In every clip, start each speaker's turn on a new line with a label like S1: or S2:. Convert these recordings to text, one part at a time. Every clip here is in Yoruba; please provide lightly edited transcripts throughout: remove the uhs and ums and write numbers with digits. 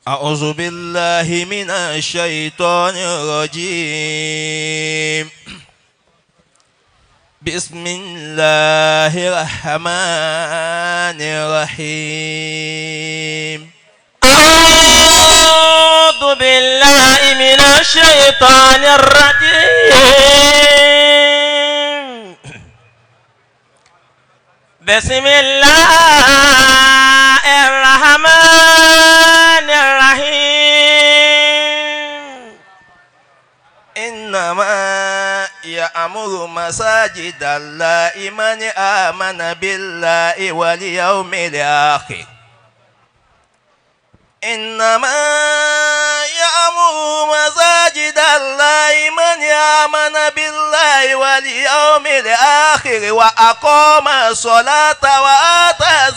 S1: أعوذ بالله من الشيطان الرجيم. بسم الله الرحمن الرحيم.
S2: أعوذ بالله من الشيطان الرجيم. بسم الله الرحمن الرحيم.
S1: إنما يأمر مساجد الله من آمن بالله واليوم الآخر. إنما يأمر مساجد الله من آمن بالله واليوم الآخر وأقام الصلاة وآتى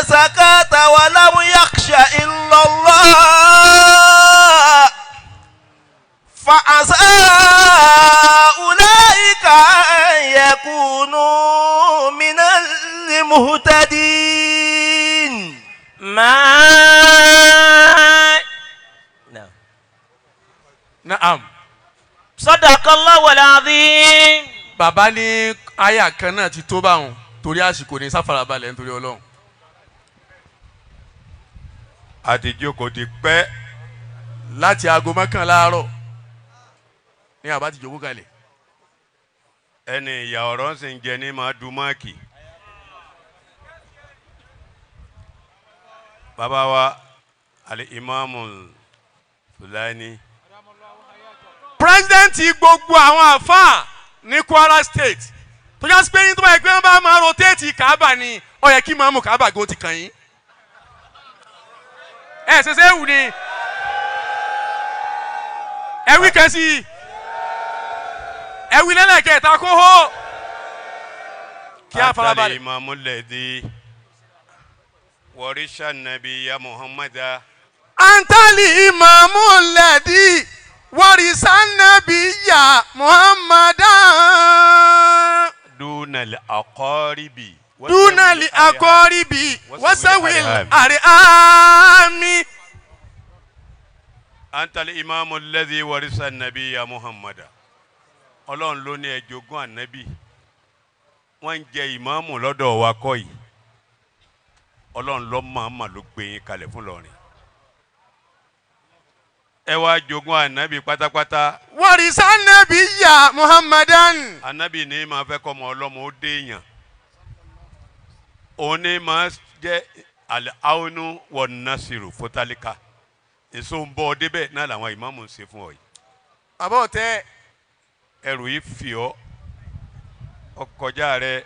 S1: الزكاة ولم يخش إلا الله فعسى أولئك أن يكونوا من المهتدين.
S3: Naam.
S2: Sadaqallahu al-azim.
S3: Bàbá ní àyà kan náà ti tó báwọn torí àsìkò ní sáfarabalẹ̀ nítorí Ọlọ́run.
S4: àtijọ́ ti pẹ́
S3: Láti aago mọ́kànlá àárọ̀ ní àbá ti jókòó kalẹ̀.
S4: ẹni ìyà ọ̀rọ̀ ń sì ń jẹ ní máa du máàkì. bàbá wa al-Imam Fulani.
S3: Pírẹ́sidẹ́ǹtì gbogbo àwọn àfáà ní Kwara State tó já sí pé ní tó bá yẹ pé wọ́n bá máa rotéètì Kaaba ni ó yẹ kí màmú Kaaba gò ti kàn yín. Ẹ ṣẹ̀ṣẹ̀ wù ni ẹ wí kan sí i ẹ wí lẹ́lẹ́kẹ̀ẹ́ta kó hó kí á farabalẹ̀.
S4: Imamu lẹ́dí warisha nabiyya Muhammada.
S3: Antali imamu lẹ́dí warisa nabiyya Muhammadan.
S4: dunal aqaribi.
S3: Dunali akoribi wasawil ariami.
S4: antali imamu lẹ́dí warisa nabiyya Muhammada. Ọlọ́run ló ní ẹ jogún ànábì. Wọ́n ń jẹ ìmáàmù lọ́dọ̀ wa kọ́ yìí. Ọlọ́run ló máa ló gbé yín kalẹ̀ fún lọ́rin. Ẹ wá jogún ànábì pátápátá.
S3: Warisa nabiyya Muhammadan.
S4: Ànábì ní máa fẹ́ kọ́ ọmọ ọlọ́mọ ó dé èèyàn. Òun ní máa jẹ́ al-aunu wan-nasiru fótálíkà. Èso ń bọ́ ọ débẹ̀ náà làwọn ìmáàmù ń ṣe fún ọ yìí.
S3: Àbọ̀ tẹ́
S4: Ẹrù yìí fi ọ́ ọkọjá rẹ.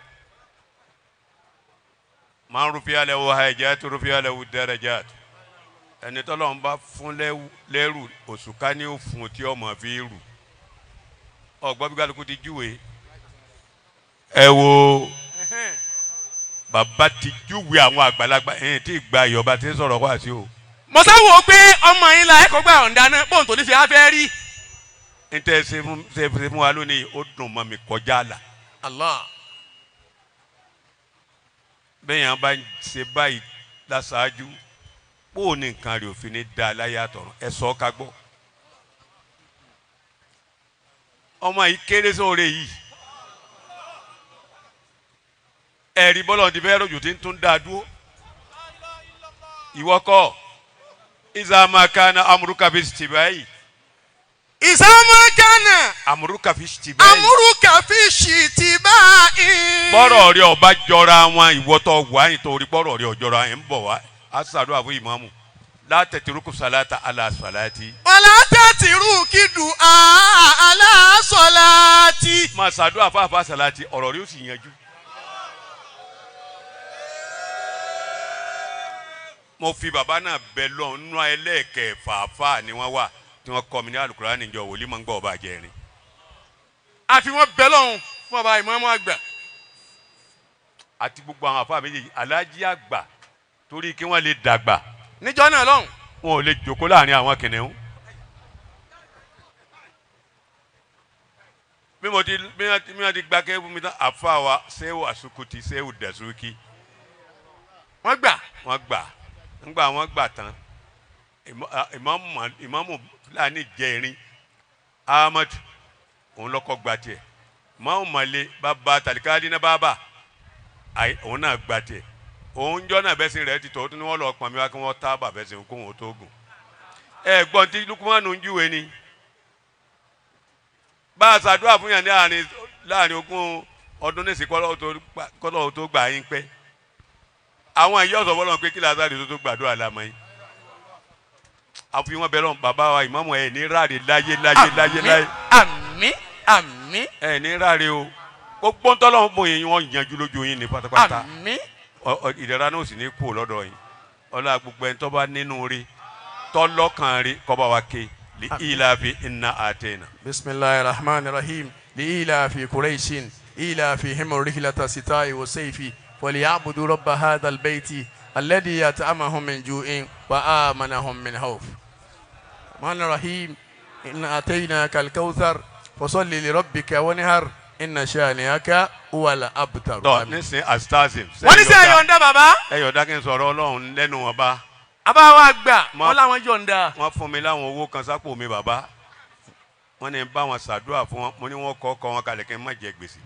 S4: Man rufi'a lahu hajatu rufi'a lahu darajat. Ẹni tọ́lọ́run bá fún lẹ́rù òṣùká ní òfun tí ọmọ fi rù. Ọgbọ́n bí kálukú ti júwe. Ẹ wo bàbá ti júwe àwọn àgbàlagbà ẹ̀yìn tí ìgbà ìyọba ti ń sọ̀rọ̀ wá sí o.
S3: mo sáwọ́ pé ọmọ yín la ẹ̀kọ́ gbà ọ̀ǹda náà bóun tó ní fi afẹ́ rí.
S4: N tẹ́ ṣe fún wa lónìí ó dùn mọ́ mi kọjá àlà.
S3: Allah.
S4: Bẹ́ẹ̀yàn bá ń ṣe báyìí láṣáájú bó ní nǹkan rẹ̀ òfin ní da láyé àtọ̀run ẹ sọ ká gbọ́. Ọmọ yìí kéré sóore yìí. Ẹ̀rí bọ́lọ̀ ti fẹ́ rọ̀jò tí ń tún dáa dúró. Ìwọ kọ́ ìzàmà kana amúrúkà fi ṣì báyìí.
S3: Ìsàmà kana
S4: Amúrúkà fi ṣì báyìí.
S3: amúrúkà fi ṣì ti báyìí.
S4: Bọ́rọ̀ rẹ̀ ọba jọra wọn ìwọ́tọ̀ wá nítorí bọ́rọ̀ rẹ̀ ọjọ́ra ẹ̀ ń bọ̀ wá. A ṣàdúrà fún ìmáàmù. La tatiruku salata ala salati.
S3: Wala tatiru kidu ala solati.
S4: Máa ṣàdúrà fún àfa salati ọ̀rọ̀ rẹ̀ ó sì yanjú. Mo fi bàbá náà bẹ lọ nínú ẹlẹ́ẹ̀kẹfà ni wọ́n wà tí wọ́n kọ́ mi ní Al-Qur'ani níjọ wòlíì máa ń gbọ́ ọba jẹrin.
S3: Àfi wọ́n bẹ lọ́hùn fún ọba ìmáàmù àgbà.
S4: Àti gbogbo àwọn àfa méjèèjì alájí àgbà torí kí wọ́n lè dàgbà.
S3: Níjọ́ náà lọ́hùn.
S4: Wọn ò lè jókòó láàrin àwọn kìnìún. bí mo ti gba kẹ́kẹ́ mi tán àfa wa sẹ́wù àsukùtì sẹ́wù dàsúkì
S3: wọ́n gbà
S4: ńgbà wọ́n gbà tán ìmáàmù Fúlàní jẹrin Ahmad òun lọ́kọ́ gba tiẹ̀ ìmáàmù Màlẹ́ bàbá tàlíkàdí náà bàbá òun náà gba tiẹ̀ òun jọ́ náà bẹ́sìn rẹ̀ ti tọ́ tó ní wọ́n lọ pọn mi wá kí wọ́n tá bàbá ẹ̀sìn kó wọn tó gùn gbọ́n tí Lukumanu ń júwe ni bá a ṣàdúrà fún yàn ní láàrin ogún ọdún nísìnyí kọ́lọ́ tó gbà yín pẹ́ àwọn ìyá ọ̀sọ̀ bọ́lọ̀ pé kí lásàdì tó gbàdúrà lámọ́ yín àfi wọn bẹ̀rẹ̀ bàbá wa ìmáàmù ẹ̀ ní ráre láyé.
S3: àmín.
S4: ẹ̀ ní ráre o gbogbo ń tọ́lọ́ mọ̀ yín wọ́n yanjú lójú yín ní pátápátá ìdẹ̀ra náà sì ní kú lọ́dọ̀ yín ọlá gbogbo ẹni tó bá nínú rí tọ́lọ́kàn rí kọ́ba wa ké li ilafi inna atena.
S5: bisimilahi rahman rahim li ilafi kureishin ilafi himorihilata sitai wa seifi waliyabudu rabba hada albayti alladhi yat'amahum min ju'in wa amanahum min khawf. rahman rahim inna atainaka alkawthar fasalli li rabbika wanhar inna shani'aka huwal abtar.
S4: tọ́ nísìn astazim.
S3: wọ́n ní sẹ́ yọ̀ǹda bàbá.
S4: ẹ yọ̀ǹda kí n sọ̀rọ̀ Ọlọ́run lẹ́nu wọn bá.
S3: àbáwọ̀ àgbà wọ́n láwọn yọ̀ǹda.
S4: wọ́n fún mi láwọn owó kan sápò mi bàbá wọ́n ní bá wọn ṣàdúrà fún wọn mo ní wọ́n kọ́ wọn kalẹ̀ kí n má jẹ gbèsè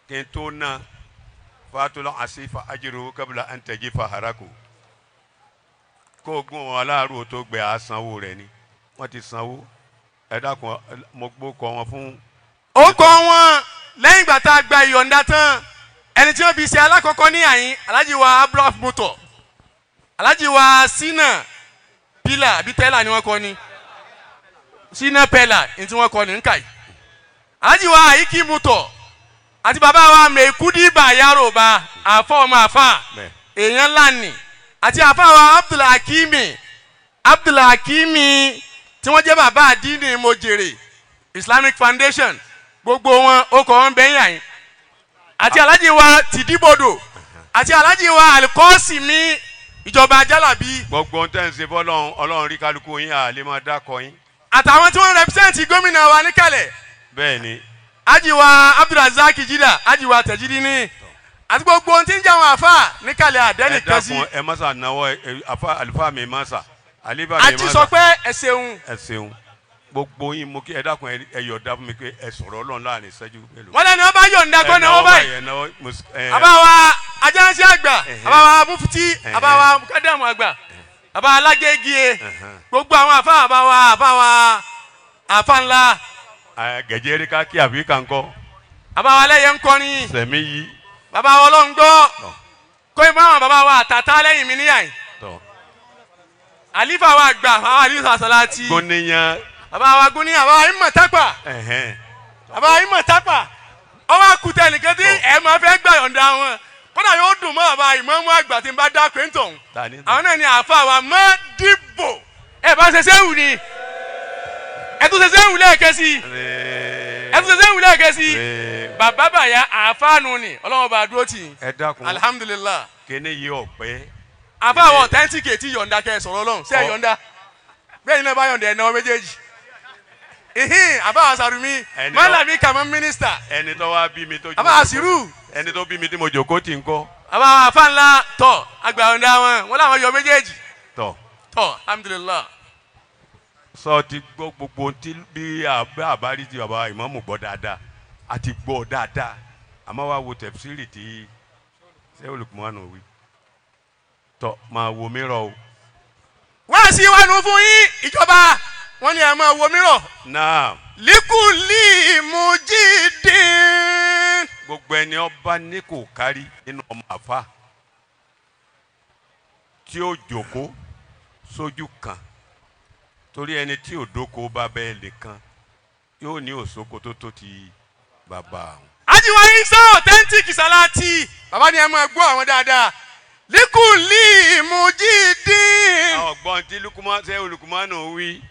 S4: kí n tó ná fatula asifa ajiru kabla an tajifa haraku kó o gún wọn aláàrú tó gbẹ àsanwó rẹ ni wọ́n ti sanwó ẹ dákun mo gbó kọ wọn fún.
S3: ó kọ wọn lẹ́yìn ìgbà tá a gba ìyọ̀ǹda tán ẹni tí wọ́n fi ṣe alákọ̀ọ́kọ́ ní àyín Alhaji wa abraf motor Alhaji wa Sina Pila àbí tẹ́lá ni wọ́n kọ́ ni Sina Pela ní tí wọ́n kọ́ ni nkàyí Alhaji wa Aiki motor àti bàbá wa Mekudi Bayaroba àfọ ọmọ àfà èèyàn lánìí àti àfà wa Abdulhakimi tí wọ́n jẹ́ bàbá àdínì mojèrè Islamic Foundation gbogbo wọn ó kọ́ wọn bẹ́yìn àyín àti Alhaji wa Tidibodo àti Alhaji wa Alikọ́sìmí ìjọba Jálàbí.
S4: gbogbo tẹ́ ń ṣe fọ́lọ́run Ọlọ́run rí kálukú yín àlè máa dákọ̀ yín.
S3: àtàwọn tí wọ́n rẹpísẹ́ǹtì gómìnà wa níkàlẹ̀.
S4: bẹ́ẹ̀ ni.
S3: Haji wa Abdulrazak Jida Haji wa Tẹ̀jídí ní àti gbogbo ohun tí ń jẹ́ àwọn àfà níkàlẹ̀ àdẹ́nì kan sí.
S4: ẹ dákun ẹ mọ́sà náwó àlùfáà mi mọ́sà àlífà mi mọ́sà.
S3: àti sọ pé ẹ ṣeun.
S4: ẹ ṣeun gbogbo yín mo kí ẹ dákun ẹ yọ̀ọ̀dá fún mi pé ẹ sọ̀rọ̀ Ọlọ́run láàrin ìṣẹ́jú mélòó.
S3: wọ́n lẹ́nu ọba yọ̀ǹda kọ́ ni wọ́n báyìí. àbáwa ajánsẹ́ àgbà àbáwa mufti àbáwa Mukadam Agba àbáwa alágégie gbogbo àwọn àbáwa àfa ńlá.
S4: gẹ̀jẹ̀rẹ̀ ká kí àbí kà ń kọ́.
S3: àbáwa lẹ́yẹ ń kọrin.
S4: sẹ̀mí yí.
S3: bàbá wa ọlọ́ngbọ́ kó ìmọ̀ àwọn bàbá wa àtàtà lẹ́yìn mi níyà yìí. àlífà wa àgbà àwọn àlífà Solaty.
S4: góníyàn.
S3: bàbá wa góníyàn bàbá wa ìmọ̀ tápà. bàbá wa ìmọ̀ tápà. ọwọ́ àkùtà nìkan tí ẹ̀ máa fẹ́ gbà yọ̀ǹda wọn kódà yóò dùn mọ́ bàbá ìmáàmù àgbà tí n bá dá pé ń tọ̀hún. àwọn náà ni àfa wa mọ́ dìbò ẹ bá ṣe sẹ́wù ni ẹ tún ṣe sẹ́wù lẹ́ẹ̀kẹ́ sí ẹ tún ṣe sẹ́wù lẹ́ẹ̀kẹ́ sí bàbá bàyà àfáànù ni ọlọ́wọ́ bá dúró tì í.
S4: ẹ dákun
S3: alihamudulilayi.
S4: kéne yìí ọ̀pẹ́.
S3: àfa àwọn ọ̀tẹ́ntìkì tí yọ̀ǹda kẹ́ ẹ sọ̀rọ̀ Ọlọ́run ṣé ẹ yọ̀ǹda bẹ́ẹ̀ ni náà bá yọ̀ǹda ẹ̀ náà méjèèjì. àfa àwọn sàrùmí mọ́làmí kàmọ́ mínísítà.
S4: ẹni tó wá bí mi tó
S3: àfa àṣírù.
S4: ẹni tó bí mi tí mo jòkó tì ń kọ́.
S3: àfa àfa ńlá tọ̀ àgbà yọ̀ǹda wọn làwọn yọ méjèèjì.
S4: tọ̀
S3: alhamdulilayi.
S4: sọ ti gbọ́ gbogbo tí bí àbárí ti bàbá ìmáàmù gbọ́ dáadáa àti gbọ́ dáadáa àmọ́ wá wo tẹ̀fsírì tí ṣé olùkùnmọ́nù wí tọ́ máa wo mìíràn o.
S3: wọ́n sì wà nù fún yín ìjọba wọ́n ní ẹ̀ máa wo mìíràn.
S4: náà.
S3: líkùlì mujidin.
S4: gbogbo ẹni ọba ní kò kárí nínú ọmọ àfa tí ó jókòó sójú kan torí ẹni tí òdòkó bá bẹ́ẹ̀ lè kan yóò ní òṣòkò tó ti bàbá àwọn. ajiwa
S3: Isa authentic Solaty bàbá ni ẹ máa gbọ́ àwọn dáadáa líkùlì mujidin.
S4: ọgbọ́n tí ṣe Lukumanu wí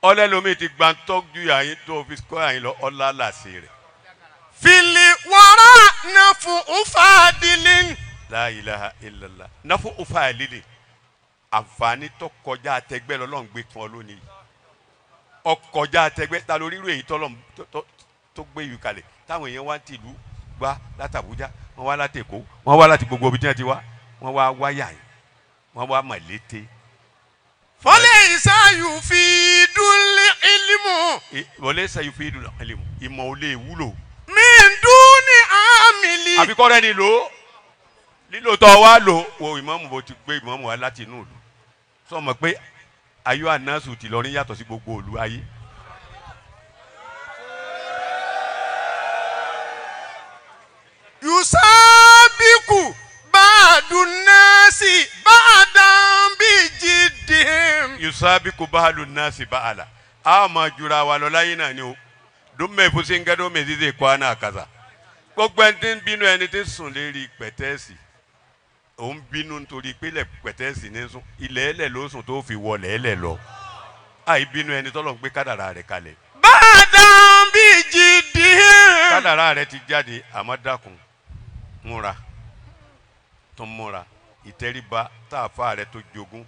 S4: ọlẹ́lómi ti gba tọ́jú àyín tó fi kọ́ àyín lọ ọlá làṣẹ rẹ̀.
S3: fìlì wàrà nàfù ufadilin.
S4: La ilaha illallah nàfù ufadilin àǹfààní tó kọjá àtẹgbẹ́ lọ́lọ́run gbé fún ọ lónìí ọkọjá àtẹgbẹ́ ta lórí irú èyí tọ́lọ́run tó gbé yìí kalẹ̀ táwọn èèyàn wá ti ìlú gbá láti Àbújá wọ́n wá láti Èkó wọ́n wá láti gbogbo ibi tí wọ́n ti wá wọ́n wá wáyà yìí wọ́n wá mọ̀lété.
S3: fọlẹ́ ìsáyù fi dúnlé ìlímù.
S4: wọlé ìsáyù fi dúnlé ìlímù ìmọ̀ ò lè wúlò.
S3: mi dún ní àmìlì.
S4: àfikọ́ rẹ ni lò ó lílò tó wá lò wo ìmáàmù bó ti gbé ìmáàmù wá láti inú ìlú sọ mọ̀ pé ayọ́ ànásù tìlọrin yàtọ̀ sí gbogbo ìlú ayé.
S3: yusabiku ba'dun-nasi ba'dan bijiddihim.
S4: yusabiku ba'dun-nasi ba'ala a máa jura wa lọ láyé náà ni o dùnmẹ̀ ìfúsíngẹ́ dùnmẹ̀ dídé kọ́ àná àkàzà gbogbo ẹni tí ń bínú ẹni tí ń sùn lérí pẹ̀tẹ́ẹ̀sì òun bínú nítorí pé pẹ̀tẹ́ẹ̀sì ní sùn ilẹ̀ ẹlẹ̀ ló sùn tó fi wọlé ẹlẹ̀ lọ àì bínú ẹni tọ́lọ̀ ń gbé kádàrá rẹ̀ kalẹ̀.
S3: ba'dan bijiddihim.
S4: kádàrá rẹ̀ ti jáde àmọ́ dákun múra tó múra ìtẹríba táàfà rẹ̀ tó jogún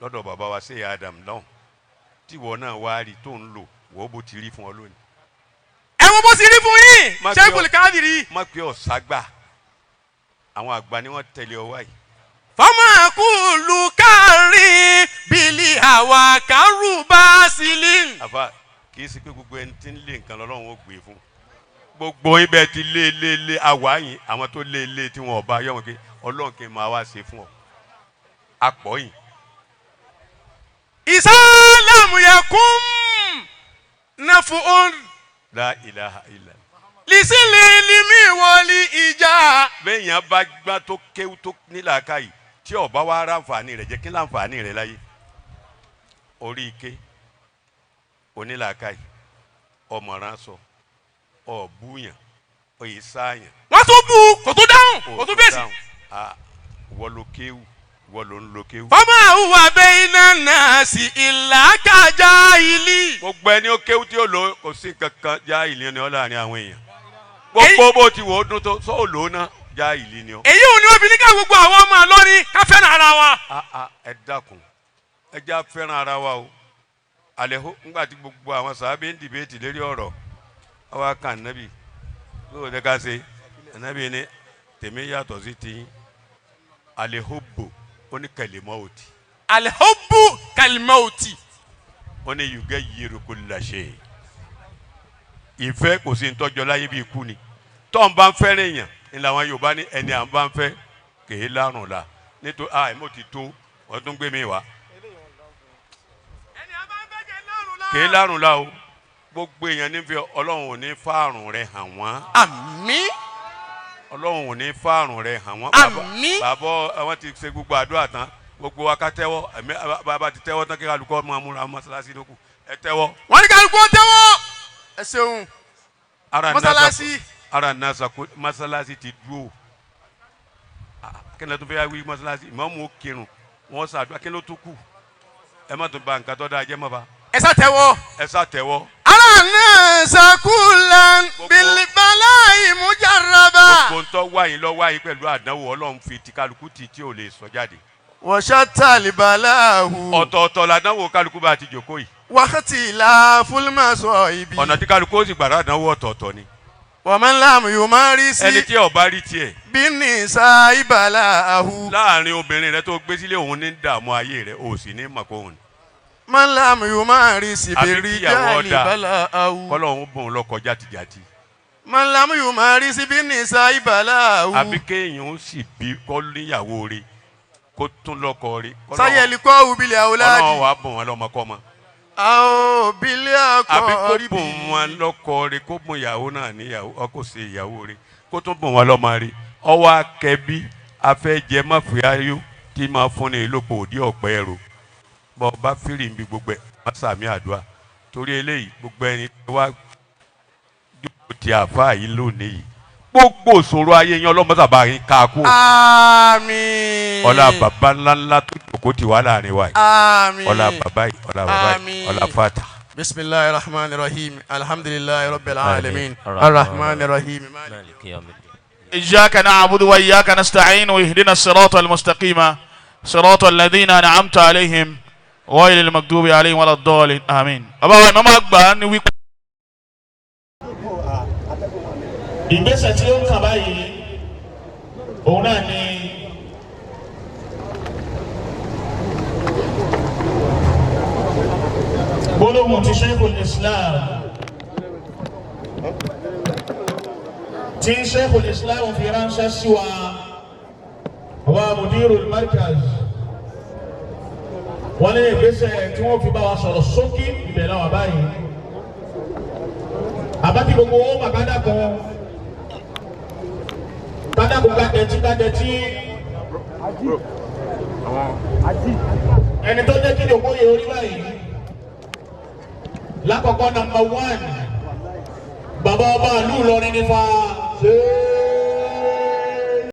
S4: lọ́dọ̀ bàbá wa ṣe Adam lọ́hùn tíwọ náà wá rí tó ń lò wọ́ bó ti rí fún ọ lónìí.
S3: ẹ wo bó ti rí fún yín Sheikhul Qadiri.
S4: má pé ọ̀ságbà àwọn àgbà ni wọ́n tẹ̀lé ọ wáyìí.
S3: fama kulu kárí bílí àwa kárù bá sílín.
S4: àfa kì í sí pé gbogbo ẹni tí ń lé nǹkan lọ́lọ́run ó gbé fún gbogbo ibẹ̀ ti lé àwa yìí àwọn tó lé tí wọn ọba yọ̀wọ̀n pé ọlọ́run kì í máa wá ṣe fún ọ apọ̀ yìí.
S3: ìsálàmù yakun nafu'un.
S4: la ilaha illa.
S3: lisili limi wọlé ìjà.
S4: bẹ́ẹ̀yàn bá gbá tó kéwú tó nílàáká yìí tí ọba wa ra àǹfààní rẹ̀ jẹ́ kí láǹfààní rẹ̀ láyé orí ike onílàáká yìí ọmọràn sọ ọ̀bùyàn oyè sáàyàn.
S3: wọ́n tún bú kò tún dáhùn kò tún fèsì.
S4: wọ́n lo kéwú wọ́n ló ń lo kéwú.
S3: fọ́mà hùwà bẹ́ẹ̀nà náà sí ìlà kájà ìlí.
S4: gbogbo ẹni ó kéwú tí ó lò kò sí kankan já ìlí ni ọ láàrin àwọn èèyàn gbogbo bó ti wò ó dún tó sọ lò ó ná já ìlí ni ọ.
S3: èyí ò ní obìnrin ká gbogbo àwọn ọmọ àlọ́rin ká fẹ́ràn ara wa.
S4: ẹ dákun ẹ já fẹ́ràn ara wa o àlẹ́hó ńgbà tí gbogbo àwọn sàábé ń dìbẹ́tì lérí ọ̀rọ̀ ọwọ́ kan nábì lóò ní ká ṣe nábì ní tèmi yàtọ̀ sí tiyín àlẹ́hóbò ó ní kalimauti.
S3: alhubbu kalimauti.
S4: ó ní yugayyiru kulla shay. ìfẹ́ kò sí ntọ́jọ́ láyé bí ikú ni tó ń bá ń fẹ́ràn èèyàn ní làwọn Yorùbá ní ẹni à ń bá ń fẹ́ kèé lárùn la nítorí mo ti tó ọdún gbé mi wá. kèé lárùn la o gbogbo èèyàn nífẹ̀ẹ́ Ọlọ́run ò ní fàárùn rẹ̀ hàn wọ́n.
S3: àmín.
S4: Ọlọ́run ò ní fàárùn rẹ̀ hàn wọ́n.
S3: àmín.
S4: bàbá àwọn ti ṣe gbogbo àdúrà tán gbogbo wa ká tẹ́wọ́ bàbá ti tẹ́wọ́ tán kí kálukọ́ máa múra mọ́sálásí lókù ẹ tẹ́wọ́.
S3: wọ́n ní kálukọ́ tẹ́wọ́. ẹ ṣeun. mọ́sálásí.
S4: ara nasa ko mọ́sálásí ti dúró kí ló tún fẹ́ wí mọ́sálásí ìmáàmù ó kírun wọ́n ṣàdúrà kí ló tún kù ẹ má tún ba nǹkan tó dáa jẹ́ mọ́ ba.
S3: ẹ sá tẹ́wọ́.
S4: ẹ sá tẹ́wọ́.
S3: ara nasa kulan bilibala imujaraba.
S4: gbogbo ntọ́ wáyé lọ wáyé pẹ̀lú àdánwò Ọlọ́run fi ti kálukú tí ò lè sọ jáde.
S3: wọ́ṣátà libalahu.
S4: ọ̀tọ̀ọ̀tọ̀ làdánwò kálukú bá ti jòkó yìí.
S3: wákàtí la fúlmọ̀sọ ibi.
S4: ọ̀nà tí kálukú ó sì gbàrà àdánwò ọ̀tọ̀ọ̀tọ̀ ni.
S3: wọ́n láàmú yóò máa rí sí.
S4: ẹni tí ọba rí tiẹ̀.
S3: bí ní sa ibalahu.
S4: láàrin obìnrin rẹ tó gbé sílé òun ní dààmú ayé rẹ ò sì ní mọ̀ kó òun.
S3: man láàmú yóò máa rí sí bèrè jáàlì balahu.
S4: kọ́lọ́hún bòun lọ́kọ̀ játijàti.
S3: man láàmú yóò máa rí sí bí ní sa ibalahu.
S4: àbí kéèyàn ó sì bí kọ́ níyàwó rẹ kó tún lọ́kọ rẹ.
S3: sáyẹ̀lì kọ́ òbílẹ̀ àwòládì.
S4: Ọlọ́run wàá bùn wọn lọ́mọkọ́mọ.
S3: àwọn òbílẹ̀ akọ
S4: àbí kó
S3: rí bí.
S4: bùn wọn lọ́kọ rẹ kó bùn ìyàwó náà níyàwó ọkọ sí ìyàwó rẹ kó tún bùn wọn lọ́mọ rẹ. ọwọ́ akẹ́bí afẹ́jẹ́ máfìáyó tí máa fún ní ìlòpọ̀ òdì ọ̀pẹ ẹ̀rọ bọ́ ọba fírì ń bi gbogbo ẹ̀ wọ́n sàmì àdúrà torí eléyìí gbogbo ẹni tí wàá dúró ti àfáà yìí lónìí yìí gbogbo òṣòro ayé yẹn ọlọ́mọ́sàbà yín ká kú.
S3: àmín.
S4: ọlá bàbá ńláńlá tó jòkó ti wà láàrin wa yìí.
S3: àmín.
S4: ọlá bàbá yìí ọlá bàbá yìí ọlá fata.
S3: bisimilahi rahman rahim alhamdulilayi rabbil alamin arrahman rahim.
S6: إياك نعبد وإياك نستعين واهدنا الصراط المستقيم صراط الذين أنعمت عليهم غير المغضوب عليهم ولا الضالين آمين. Bàbá wa Mukadam Agba ní wípé. ìgbésẹ̀ tí ó ń kàn báyìí òun náà ni
S7: gbólóhùn ti Sheikhul Islam tí Sheikhul Islam fi ránṣẹ́ sí wa Mudirul Markaz wọ́n ní ìgbésẹ̀ tí wọ́n fi bá wa sọ̀rọ̀ sókè ibẹ̀ náà wà báyìí àbátí gbogbo owó màkádàkùn kádẹ́tí ẹni tó jẹ́ kí ni òkú yẹ orí báyìí lákọ̀ọ́kọ́ number 1 bàbá ọba ìlú Ìlọrin nífa ṣe